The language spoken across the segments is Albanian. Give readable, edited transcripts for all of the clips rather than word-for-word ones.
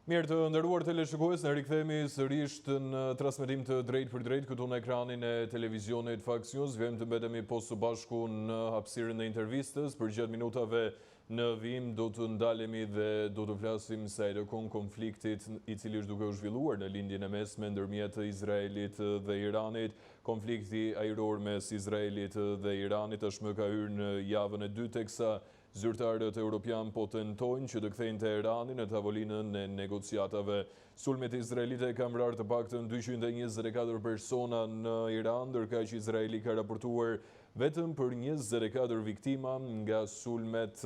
Mirë të nderuar teleshikues, ne rikthehemi sërish në transmetim të drejt për drejt këtu në ekranin e televizionit Fox News. Vjen të mbetemi poshtë së bashku në hapësirën e intervistës. Për gjatë minutave në vim do të ndalemi dhe do të flasim sa i takon konfliktit i cili është duke u zhvilluar në lindjen e mesme ndërmjet Izraelit dhe Iranit. Konflikti ajror mes Izraelit dhe Iranit tashmë ka hyrë në javën e dytë, teksa zyrtarët europian po tentojnë që të kthejnë Teheranin në tavolinën e negociatave. Sulmet izraelite kanë vrarë të paktën 224 persona në Iran, ndërka që Izraeli ka raportuar vetëm për 24 viktima nga sulmet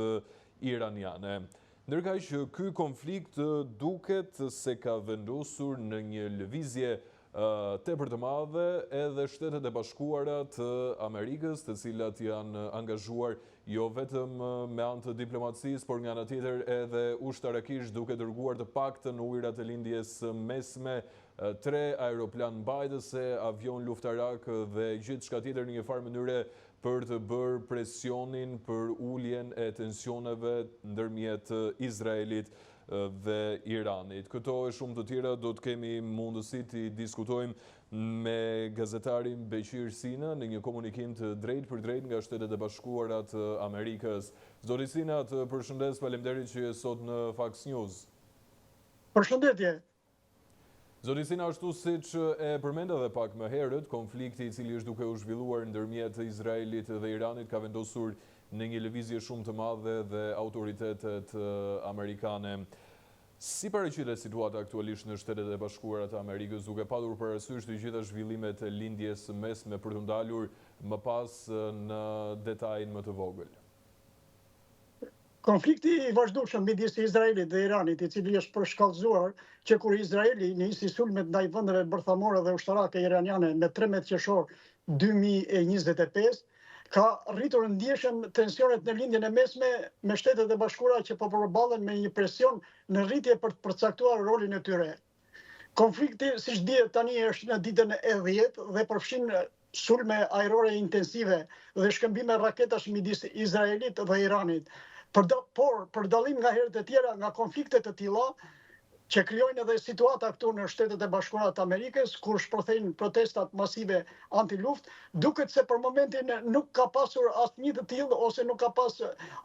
iraniane. Ndërka që ky konflikt duket se ka vendosur në një lëvizje tepër të madhe edhe Shtetet e Bashkuara të Amerikës, të cilat janë angazhuar jo vetëm me anë të diplomacisë, por nga ana tjetër edhe ushtarakisht, duke dërguar të paktën në ujërat e lindjes mesme 3 aeroplan mbajtëse, avion luftarak dhe gjithçka tjetër në një farë mënyre për të bërë presionin për uljen e tensioneve ndërmjet Izraelit dhe Iranit. Këto e shumë të tjera do të kemi mundësi të diskutojmë me gazetarin Beqir Sina në një komunikim të drejt për drejt nga Shtetet e Bashkuara të Amerikës. Zoti Sina, të përshëndes, faleminderit që je sot në Fox News. Përshëndetje. Zoti Sina, ashtu siç e përmenda dhe pak më herët, konflikti i cili është duke u zhvilluar ndërmjet Izraelit dhe Iranit ka vendosur në një lëvizje shumë të madhe dhe autoritetet amerikane. Si paraqitet situata aktualisht në Shtetet e Bashkuara të Amerikës, duke patur parasysh të gjitha zhvillimet e lindjes mesme për të ndalur më pas në detajin më të vogël? Konflikti i vazhdueshëm midis Izraelit dhe Iranit, i cili është përshkallëzuar që kur Izraeli nisi sulmet ndaj vendeve bërthamore dhe ushtarake iraniane në 13 qershor 2025, ka rritur ndjeshëm tensionet në lindjen e mesme me Shtetet e Bashkuara që po përballen me një presion në rritje për të përcaktuar rolin e tyre. Konflikti, siç dihet tani, është në ditën e 10 dhe përfshin sulme ajrore intensive dhe shkëmbime raketash midis Izraelit dhe Iranit. Por për dallim nga herët e tjera, nga konflikte të tilla që krijojnë edhe situata këtu në Shtetet e Bashkuara të Amerikës, kur shpërthejnë protestat masive anti-luftë, duket se për momentin nuk ka pasur asnjë të tillë ose nuk ka pas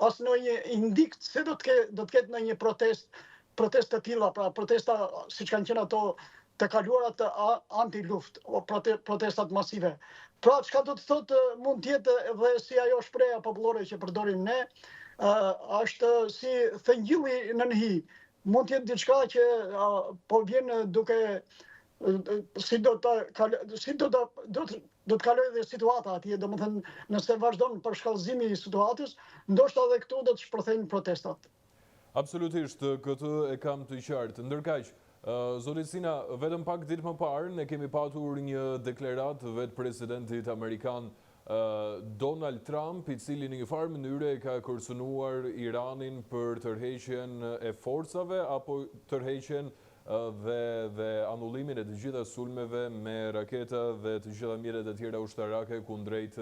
asnjë indikt se do të ketë ndonjë protestë të tilla, pra protesta siç kanë qenë ato të kaluarat anti-luftë, protestat masive. Pra çka do të thotë mund të jetë edhe si ajo shpreha popullore që përdorim ne, është si thëngjilli në hi. Mund të jetë diçka që po vjen duke si do të kalojë dhe situata atje, domethënë nëse vazhdon përshkallëzimi i situatës, ndoshta edhe këtu do të shpërthejnë protestat. Absolutisht, këtë e kam të qartë. Ndërkaq, zoti Sina, vetëm pak ditë më parë ne kemi patur një deklaratë vetë presidentit amerikan Donald Trump, i cili në një farë mënyre ka kërcënuar Iranin për tërheqjen e forcave apo tërheqjen dhe anullimin e të gjitha sulmeve me raketa dhe të gjitha mjetet e tjera ushtarake kundrejt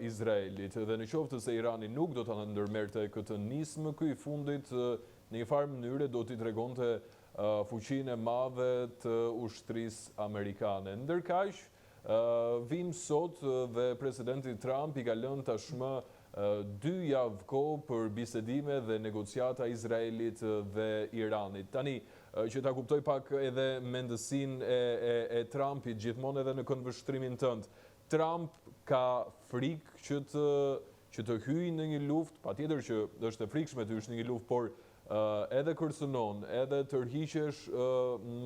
Izraelit. Dhe në qoftë se Irani nuk do të ndërmerte këtë nismë, ky i fundit në një farë mënyre do t'i tregonte fuqinë e madhe të ushtrisë amerikane. Ndërkaq, vim sot dhe presidenti Trump i ka lënë tashmë 2 javë kohë për bisedime dhe negociata Izraelit dhe Iranit. Tani, që ta kuptoj pak edhe mendësinë e Trumpit gjithmonë edhe në këndvështrimin tënd, Trump ka frikë që të hyjë në një luftë, patjetër që është e frikshme të hysh në një luftë, por edhe kërcënon, edhe tërhiqesh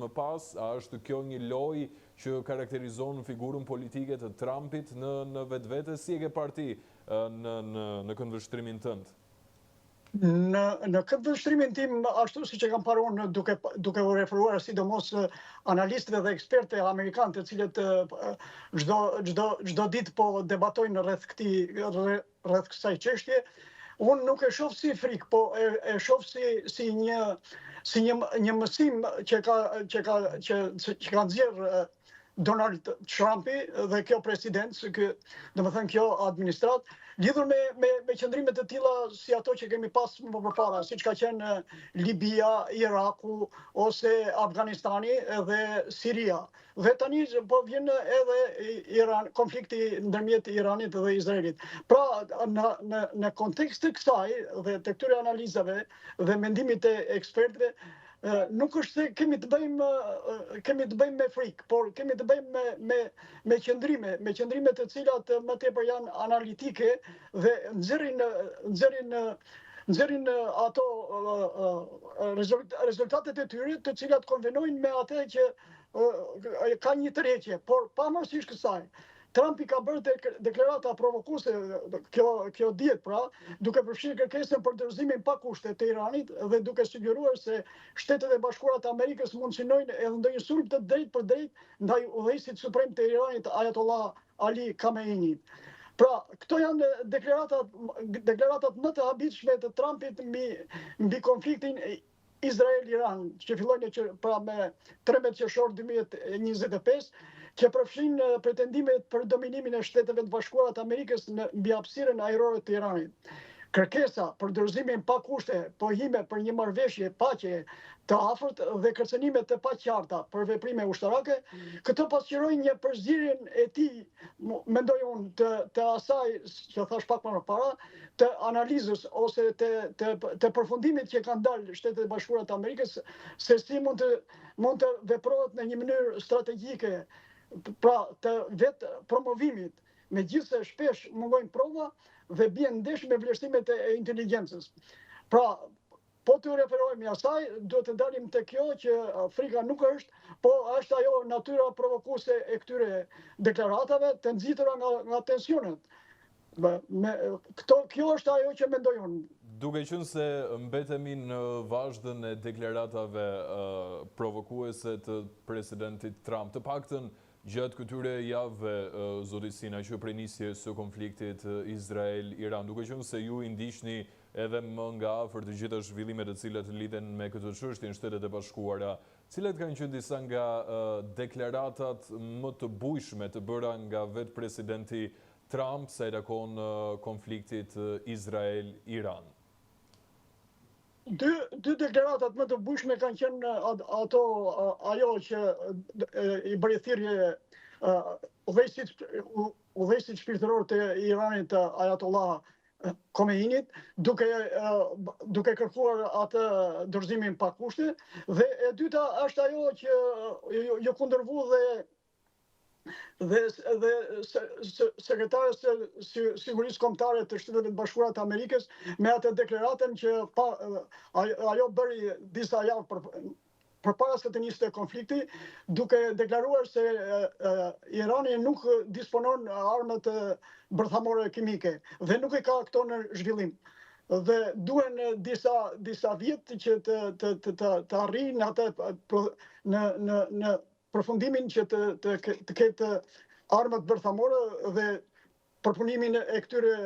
më pas, a është kjo një lojë që karakterizon figurën politike të Trumpit në vetvete? Si e ke parti në këndvështrimin tënd? Në këndvështrimin tim, ashtu siç e kam parë unë, duke u referuar sidomos analistëve dhe ekspertëve amerikanë, të cilët çdo ditë po debatojnë rreth kësaj çështje, unë nuk e shoh si frikë, po e shoh si një mësim që ka nxjerrë Donald Trumpi dhe kjo presidencë, domethënë kjo administrat, lidhur me qëndrimet të tilla si ato që kemi pas më përpara, siç ka qenë Libia, Iraku ose Afganistani dhe Siria. Dhe tani po vjen edhe Iran, konflikti ndërmjet Iranit dhe Izraelit. Pra në kontekst të kësaj dhe të këtyre analizave dhe mendimit të ekspertëve, nuk është se kemi të bëjmë me frikë, por kemi të bëjmë me qëndrime të cilat më tepër janë analitike dhe nxjerrin ato rezultatet e tyre, të cilat konvenojnë me atë që ka një tërheqje, por pavarësisht kësaj, Trumpi ka bërë deklarata provokuese, kjo dihet pra, duke përfshirë kërkesën për dorëzimin pa kushte të Iranit dhe duke sugjeruar se Shtetet e Bashkuara të Amerikës mund synojnë edhe ndonjë sulm të drejtë për drejtë ndaj udhëheqësit suprem të Iranit, Ayatollah Ali Khamenei. Pra, këto janë deklaratat më të habitshme të Trumpit mbi konfliktin Izrael-Iran, që fillojnë pra me 13 qershor 2025, që përfshin pretendimet për dominimin e Shteteve të Bashkuara të Amerikës mbi hapësirën ajrore të Iranit. Kërkesa për dorëzimin pa kushte, pohime për një marrëveshje paqe të afërt dhe kërcënime të paqarta për veprime ushtarake, këto pasqyrojnë një përzierjen e tij, mendoj unë, të asaj që thash pak më parë, të analizës ose të përfundimit që kanë dalë Shtetet e Bashkuara të Amerikës, se si mund të veprohet në një mënyrë strategjike, pra të vetë promovimit, megjithse shpesh mungojnë prova dhe bien ndesh me vlerësimet e inteligjencës. Pra, po të referohemi asaj, duhet të dalim te kjo që frika nuk është, po është ajo natyra provokuese e këtyre deklaratave të nxitura nga tensionet. Kjo është ajo që mendoj unë. Duke qenë se mbetemi në vazhdën e deklaratave provokuese të presidentit Trump, të paktën gjatë këtyre javëve, zoti Sina, që prej nisjes së konfliktit Izrael-Iran, duke qenë se ju i ndiqni edhe më nga afër të gjitha zhvillimet të cilat lidhen me këtë çështje në Shtetet e Bashkuara, cilat kanë qenë disa nga deklaratat më të bujshme të bëra nga vetë presidenti Trump sa i takon konfliktit Izrael-Iran? Dy deklaratat më të bujshme kanë qenë ajo që i bëri thirrje udhëheqësit shpirtëror të Iranit, Ayatollah Khomeinit, duke kërkuar atë dorëzimin pa kushte, dhe e dyta është ajo që ju kundërvu dhe sekretarës së sigurisë kombëtare të Shteteve të Bashkuara të Amerikës me atë deklaratën që ajo bëri disa javë përpara se të niste konflikti, duke deklaruar se Irani nuk disponon armët bërthamore kimike dhe nuk e ka këto në zhvillim. Dhe duhen disa vjet që të arrijnë atë në përfundimin që të ketë armët bërthamore dhe përpunimin e këtyre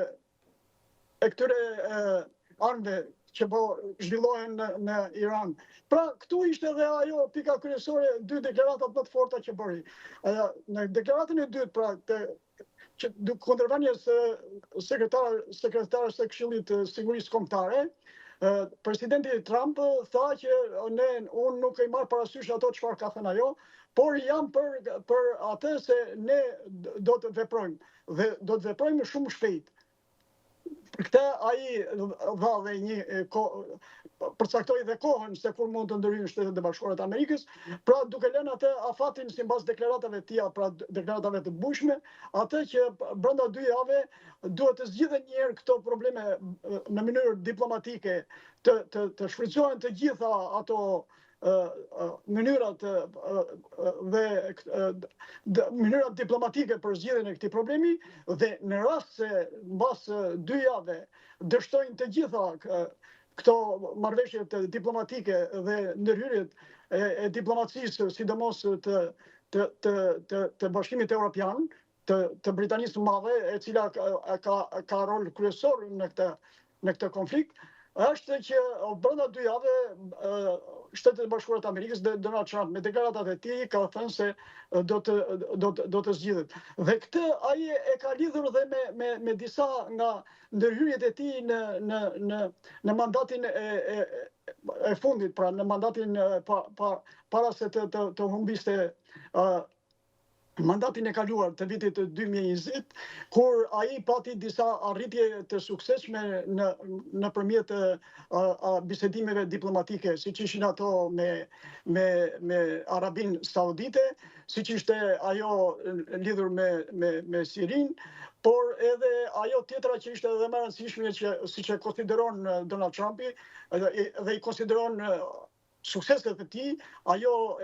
armëve që po zhvillohen në Iran. Pra, këtu ishte edhe ajo pika kryesore, dy deklaratat më të forta që bëri. Në deklaratën e dytë, pra, që kundërvënies sekretarës së Këshillit të Sigurisë Kombëtare, presidenti Trump tha që unë nuk e marr parasysh ato çfarë ka thënë ajo, por jam për atë se ne do të veprojmë dhe do të veprojmë shumë shpejt. Për këtë ai dha dhe përcaktoi dhe kohën se kur mund të ndërhyjnë Shtetet e Bashkuara të Amerikës, pra duke lënë atë afatin sipas deklaratave të tija, pra deklaratave të bujshme, atë që brenda 2 javë duhet të zgjidhen një herë këto probleme në mënyrë diplomatike, të shfrytëzohen të gjitha ato mënyrat dhe mënyrat diplomatike për zgjidhjen e këtij problemi, dhe në rast se mbas 2 javë dështojnë të gjitha këto marrëveshjet diplomatike dhe ndërhyrjet e diplomacisë, sidomos të Bashkimit Evropian, të Britanisë së Madhe, e cila ka rol kryesor në këtë konflikt, është që brenda 2 javë Shtetet e Bashkuara të Amerikës dhe Donald Trump me deklaratat e tij ka thënë se do të zgjidhet. Dhe këtë ai e ka lidhur dhe me disa nga ndërhyrjet e tij në mandatin e fundit, pra në mandatin para se të humbiste mandatin e kaluar të vitit 2020, kur ai pati disa arritje të suksesshme nëpërmjet bisedimeve diplomatike, siç ishin ato me Arabin Saudite, siç ishte ajo lidhur me Sirin, por edhe ajo tjetra që ishte edhe më e rëndësishme që siç e konsideron Donald Trumpi dhe i konsideron sukseset e tij, ajo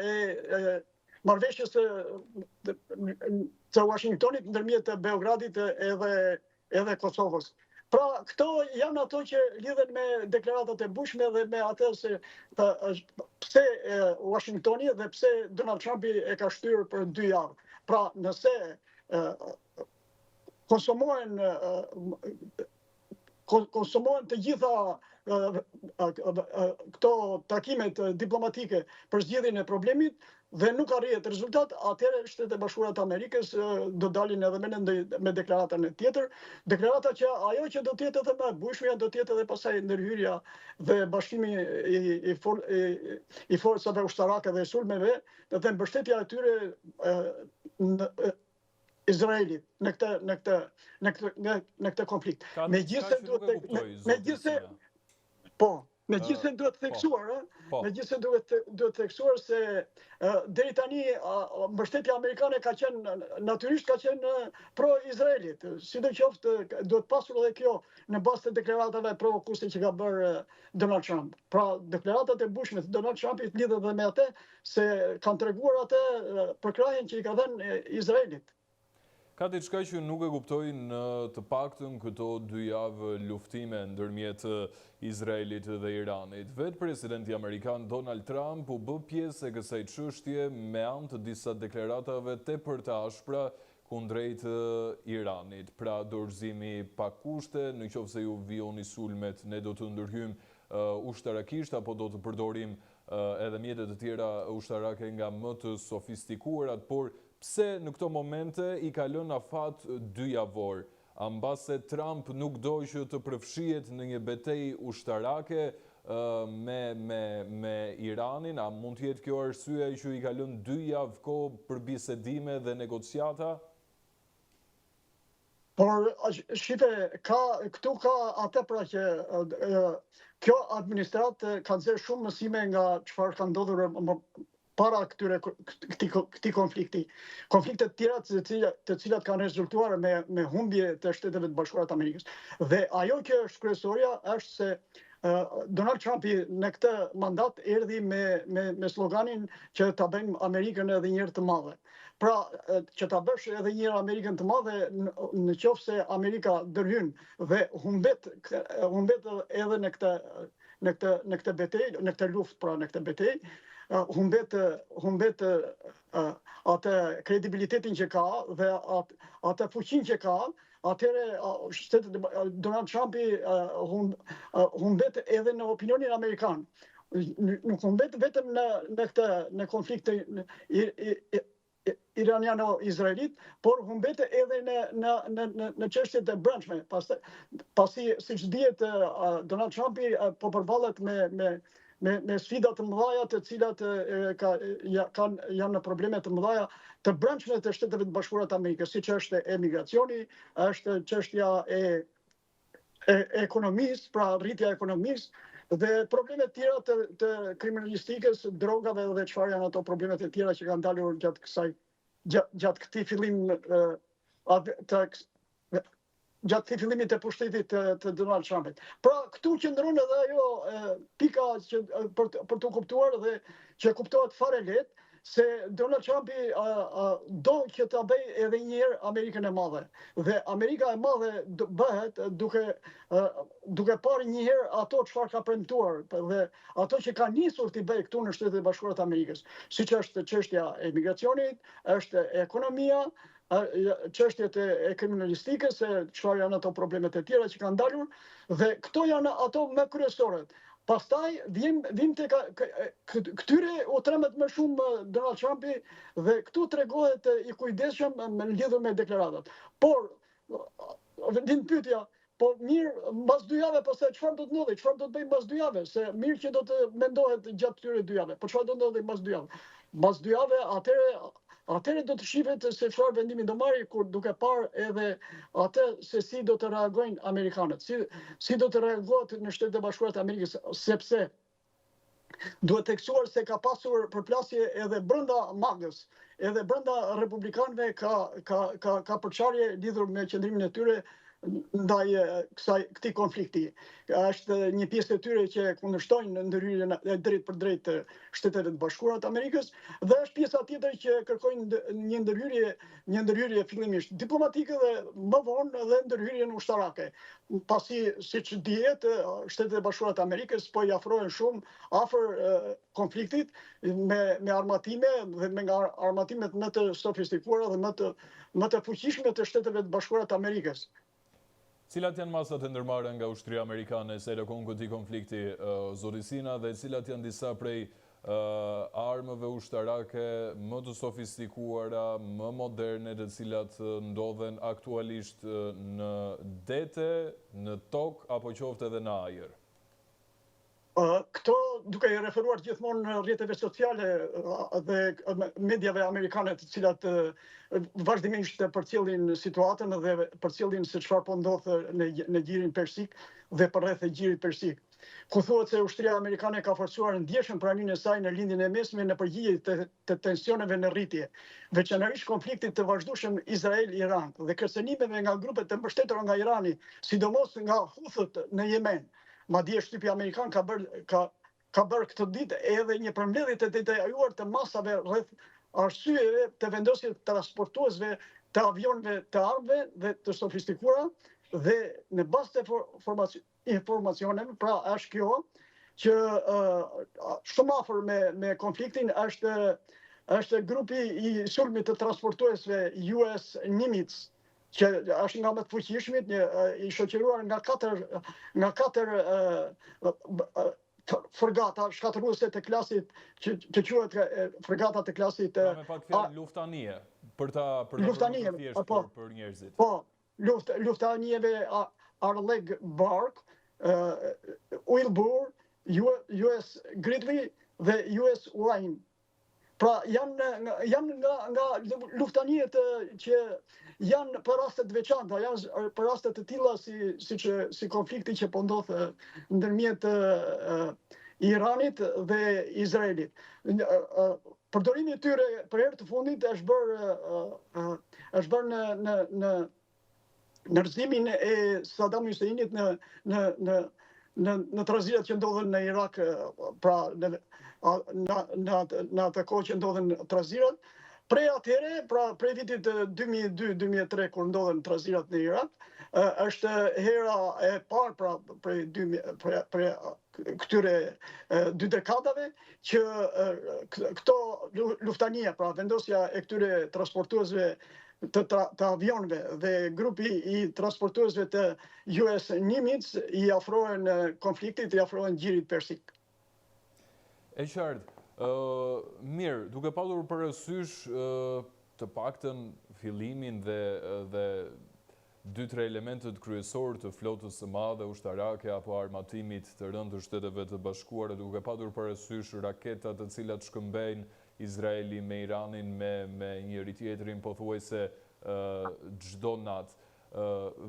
marrëveshjes të Washingtonit ndërmjet Beogradit edhe Kosovës. Pra, këto janë ato që lidhen me deklaratat e Bushme dhe me atë se pse Washingtoni dhe pse Donald Trumpi e ka shtyrë për 2 javë. Pra, nëse konsumohen të gjitha këto takimet diplomatike për zgjidhjen e problemit, dhe nuk arrihet rezultat, atëherë Shtetet e Bashkuara të Amerikës do dalin edhe me deklaratën e tjetër. Deklarata që ajo që do të jetë edhe më e bushme, do të jetë edhe pasaj ndërhyrja dhe bashkimi i forcave ushtarake dhe sulmeve, dhe mbështetja e tyre në Izraelit në këtë konflikt. Megjithëse duhet theksuar se deri tani mbështetja amerikane ka qenë natyrisht ka qenë pro-Izraelit. Sidoqoftë duhet pasur edhe kjo në bazë të deklaratave provokuese që ka bërë Donald Trump. Pra, deklaratat e Bushme të Donald Trumpit lidhen edhe me atë se kanë treguar atë përkrahjen që i ka dhënë Izraelit. Ka diçka që nuk e kuptoj në të paktën këto 2 javë luftime ndërmjet Izraelit dhe Iranit. Vetë presidenti amerikan Donald Trump u bë pjesë e kësaj çështje me anë të disa deklaratave tepër të ashpra kundrejt Iranit. Pra, dorëzimi pa kushte, në qoftë se ju vijoni sulmet, ne do të ndërhyjmë ushtarakisht apo do të përdorim edhe mjetet e tjera ushtarake nga më të sofistikuarat, por pse në këto momente i ka lënë afat 2 javor? Ambase Trump nuk do që të përfshihet në një betejë ushtarake me Iranin? A mund të jetë kjo arsyeja që i ka lënë 2 javë kohë për bisedime dhe negociata? Por, shite, këtu ka atë pra që kjo administratë ka nxjerrë shumë mësime nga çfarë ka ndodhur para këtij konflikti. Konflikte të tjera të cilat kanë rezultuar me humbje të Shteteve të Bashkuara të Amerikës. Dhe ajo që është kryesorja është se Donald Trumpi në këtë mandat erdhi me sloganin që ta bëjmë Amerikën edhe një herë të madhe. Pra, që ta bësh edhe një herë Amerikën të madhe, në qoftë se Amerika ndërhyn dhe humbet edhe në këtë betejë, në këtë luftë, pra në këtë betejë, humbet atë kredibilitetin që ka dhe atë fuqinë që ka, atëherë Donald Trumpi humbet edhe në opinionin amerikan. Nuk humbet vetëm në konfliktin iraniano-izraelit, por humbet edhe në çështjet e brendshme. Pasi, siç dihet, Donald Trumpi po përballet me sfida të mëdha të cilat janë në probleme të mëdha të brendshme të Shteteve të Bashkuara të Amerikës, siç është emigracioni, është çështja e ekonomisë, pra rritja e ekonomisë dhe problemet tjera të kriminalistikës, drogave dhe çfarë janë ato problemet e tjera që kanë dalur gjatë këtij fillimit të pushtetit të Donald Trumpit. Pra, këtu qëndron edhe ajo pika për të kuptuar dhe që kuptohet fare lehtë, se Donald Trumpi do që ta bëj edhe një herë Amerikën e madhe. Dhe Amerika e madhe bëhet duke parë një herë ato çfarë ka premtuar dhe ato që ka nisur t'i bëj këtu në Shtetet e Bashkuara të Amerikës. Siç është çështja e emigracionit, është ekonomia çështjet e kriminalistike, se çfarë janë ato problemet e tjera që kanë dalur, dhe këto janë ato më kryesore. Pastaj vim tek këtyre u tremet më shumë Donald Trumpi dhe këtu tregohet i kujdesshëm lidhur me deklaratat. Por vjen pyetja, po mirë, mbas 2 javë pastaj çfarë do të ndodhi? Çfarë do të bëjmë mbas 2 javë? Se mirë që do të mendohet gjatë këtyre 2 javëve. Po çfarë do ndodhi mbas 2 javë? Mbas 2 javë atëherë do të shihet se çfarë vendimi do marrë, kur duke parë edhe atë se si do të reagojnë amerikanët, si do të reagohet në Shtetet e Bashkuara të Amerikës, sepse duhet tekstuar se ka pasur përplasje edhe brenda MAGA-s, edhe brenda republikanëve ka përçarje lidhur me qëndrimin e tyre ndaj këtij konflikti. Është një pjesë e tyre që kundërshtojnë ndërhyrjen e drejt për drejt të Shtetet e Bashkuara të Amerikës, dhe është pjesa tjetër që kërkojnë një ndërhyrje fillimisht diplomatike dhe më vonë edhe ndërhyrjen ushtarake. Pasi, siç dihet, Shtetet e Bashkuara të Amerikës po i afrohen shumë afër konfliktit me armatime dhe me armatimet më të sofistikuara dhe më të fuqishme të Shteteve të Bashkuara të Amerikës. Cilat janë masat e ndërmarrë nga ushtria amerikane se lëkon këtij konflikti, zoti Sina, dhe cilat janë disa prej armëve ushtarake më të sofistikuara, më moderne, të cilat ndodhen aktualisht në dete, në tokë apo qoftë edhe në ajër? Këto, duke i referuar gjithmonë në rrjeteve sociale dhe mediave amerikane, të cilat vazhdimisht përcjellin situatën dhe përcjellin se çfarë po ndodh në gjirin persik dhe përreth e gjirit persik. Ku thuhet se ushtria amerikane ka forcuar ndjeshëm praninë e saj në lindjen e mesme në përgjigje të tensioneve në rritje, veçanërisht konfliktit të vazhdueshëm Izrael-Iran dhe kërcënimeve nga grupet të mbështetura nga Irani, sidomos nga Huthët në Yemen. Madje shtypi amerikan ka bërë këtë ditë edhe një përmbledhje të detajuar të masave rreth arsyeve të vendosjes transportuesve të avionëve të armëve dhe të sofistikuara, dhe në bazë të informacioneve, pra është kjo që shumë afër me konfliktin është grupi i sulmit të transportuesve US Nimitz, që është nga më të fuqishmit, i shoqëruar nga katër fregata shkatërruese të klasit që quhet fregata të klasit me pak fjalë luftanie për ta thjesht për njerëzit. Po, luftanijeve Arleigh Burke, Wilbur, US Gridley dhe US Wayne. Pra janë nga luftanijet që janë për raste të veçanta, janë për raste të tilla si konflikti që po ndodh ndërmjet Iranit dhe Izraelit. Përdorimi i tyre për herë të fundit është bërë në rrëzimin e Saddam Husseinit në trazirat që ndodhen në Irak, pra në atë kohë që ndodhen trazirat. Prej atëherë, pra prej vitit 2002-2003 kur ndodhen trazirat në Irak, është hera e parë pra prej këtyre 2 dekadave që këto luftania, pra vendosja e këtyre transportuesve të avionëve dhe grupi i transportuesve të US Nimitz i afrohen konfliktit, i afrohen gjirit persik. E qartë. Mirë, duke pasur parasysh të paktën fillimin dhe 2-3 elementet kryesor të flotës së madhe ushtarake apo armatimit të rënd të Shteteve të Bashkuara, duke pasur parasysh raketat të cilat shkëmbejnë Izraeli me Iranin me njëri tjetrin pothuajse çdo natë.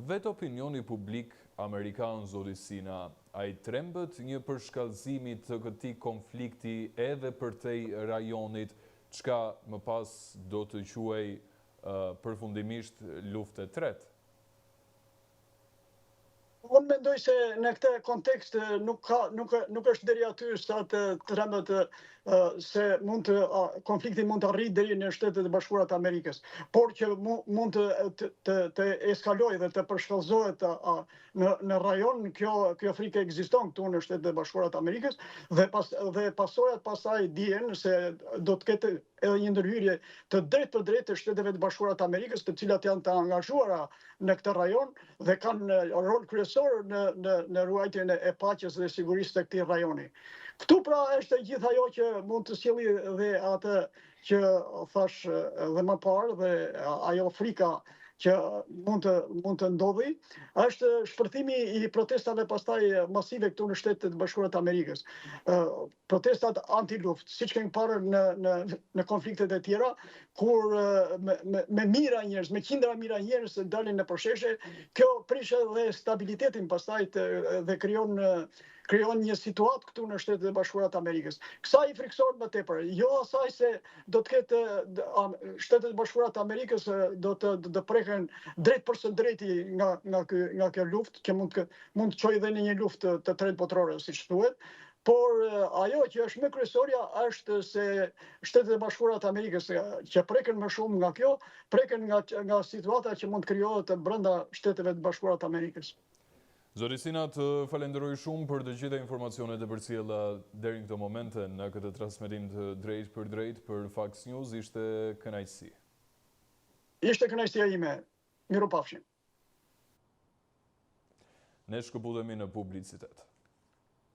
Vetë opinioni publik amerikan, zoti Sina, a i trembët një përshkallëzimi të këtij konflikti edhe për te rajonit, çka më pas do të quaj përfundimisht luftë e tretë? Unë mendoj se në këtë kontekst nuk është deri aty sa të trembët se konflikti mund të arrijë deri në Shtetet e Bashkuara të Amerikës, por që mund të eskalojë dhe të përshkallëzohet në rajon. Kjo frikë ekziston këtu në Shtetet e Bashkuara të Amerikës dhe pasojat pasaj dihen se do të ketë edhe një ndërhyrje të drejtë për drejtë të Shteteve të Bashkuara të Amerikës, të cilat janë të angazhuara në këtë rajon dhe kanë rol kryesor në ruajtjen e paqes dhe sigurisë të këtij rajoni. Këtu pra është gjithë ajo që mund të sjellë dhe atë që thash dhe më parë dhe ajo frika që mund të ndodhi, është shpërthimi i protestave pastaj masive këtu në Shtetet e Bashkuara të Amerikës. Protestat anti-luftë, siç kemi parë në konfliktet e tjera, kur me mijëra njerëz, me qindra mijëra njerëz dalin në përsheshe, kjo prish edhe stabilitetin pastaj dhe krijon një situatë këtu në Shtetet e Bashkuara të Amerikës. Kësaj i friksohet më tepër, jo asaj se do të ketë Shtetet e Bashkuara të Amerikës do të preken drejt për së drejti nga kjo luftë, që mund të çojë edhe në një luftë të tretë botërore, siç thuhet. Por ajo që është më kryesorja është se Shtetet e Bashkuara të Amerikës që preken më shumë nga kjo, preken nga situata që mund të krijohet brenda Shteteve të Bashkuara të Amerikës. Zoti Sina, të falenderoj shumë për të gjitha informacionet e përcjella deri në këtë moment në këtë transmetim të drejt për drejt për Fox News. Ishte kënaqësi. Ishte kënaqësia ime. Mirupafshim. Ne shkëputemi në publicitet.